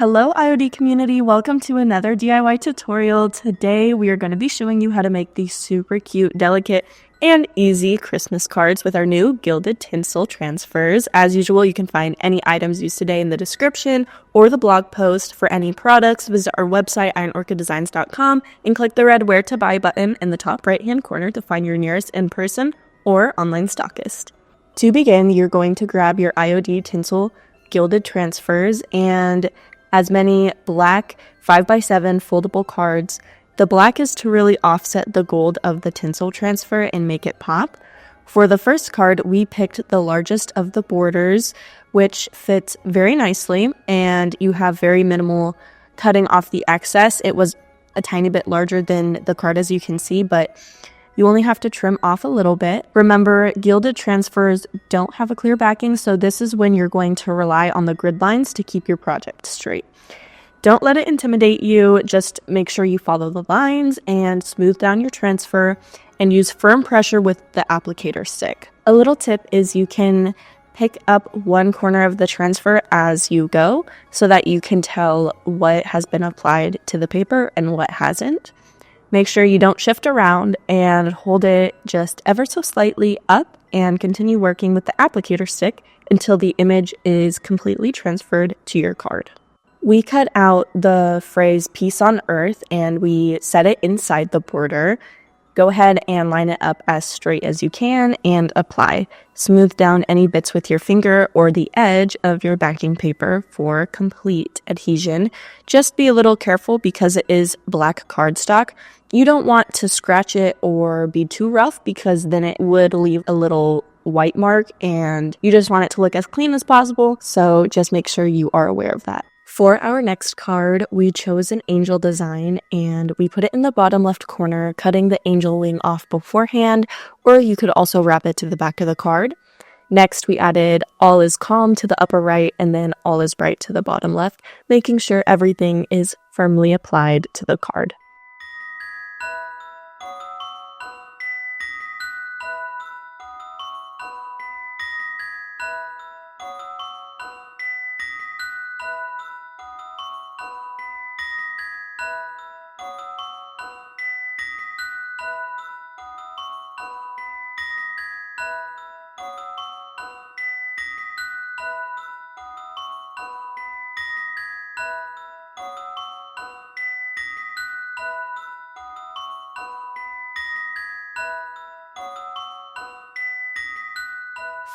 Hello IOD community, welcome to another DIY tutorial. Today we are going to be showing you how to make these super cute, delicate, and easy Christmas cards with our new Gilded Tinsel Transfers. As usual, you can find any items used today in the description or the blog post. For any products, visit our website ironorchiddesigns.com and click the red Where to Buy button in the top right hand corner to find your nearest in-person or online stockist. To begin, you're going to grab your IOD Tinsel Gilded Transfers and as many black 5x7 foldable cards. The black is to really offset the gold of the tinsel transfer and make it pop. For the first card, we picked the largest of the borders, which fits very nicely, and you have very minimal cutting off the excess. It was a tiny bit larger than the card, as you can see, but you only have to trim off a little bit. Remember, gilded transfers don't have a clear backing, so this is when you're going to rely on the grid lines to keep your project straight. Don't let it intimidate you. Just make sure you follow the lines and smooth down your transfer and use firm pressure with the applicator stick. A little tip is you can pick up one corner of the transfer as you go so that you can tell what has been applied to the paper and what hasn't. Make sure you don't shift around and hold it just ever so slightly up and continue working with the applicator stick until the image is completely transferred to your card. We cut out the phrase Peace on Earth and we set it inside the border. Go ahead and line it up as straight as you can and apply. Smooth down any bits with your finger or the edge of your backing paper for complete adhesion. Just be a little careful because it is black cardstock. You don't want to scratch it or be too rough because then it would leave a little white mark and you just want it to look as clean as possible. So just make sure you are aware of that. For our next card, we chose an angel design and we put it in the bottom left corner, cutting the angel wing off beforehand, or you could also wrap it to the back of the card. Next, we added All is Calm to the upper right and then All is Bright to the bottom left, making sure everything is firmly applied to the card.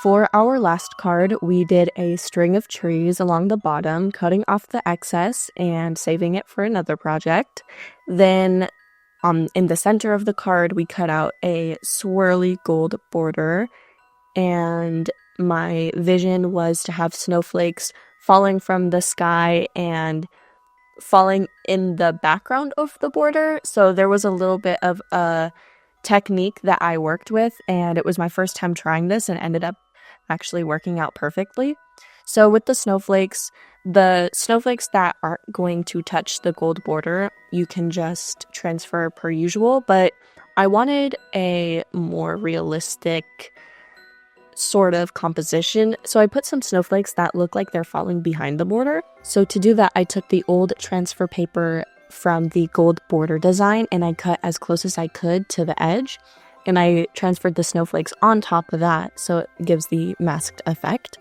For our last card, we did a string of trees along the bottom, cutting off the excess and saving it for another project. Then in the center of the card, we cut out a swirly gold border, and my vision was to have snowflakes falling from the sky and falling in the background of the border. So there was a little bit of a technique that I worked with, and it was my first time trying this and ended up actually working out perfectly. So with the snowflakes that aren't going to touch the gold border, you can just transfer per usual, but I wanted a more realistic sort of composition, so I put some snowflakes that look like they're falling behind the border. So to do that, I took the old transfer paper from the gold border design and I cut as close as I could to the edge. And I transferred the snowflakes on top of that, so it gives the masked effect.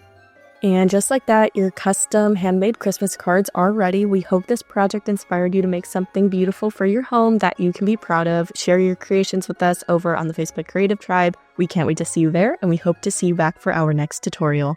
And just like that, your custom handmade Christmas cards are ready. We hope this project inspired you to make something beautiful for your home that you can be proud of. Share your creations with us over on the Facebook Creative Tribe. We can't wait to see you there, and we hope to see you back for our next tutorial.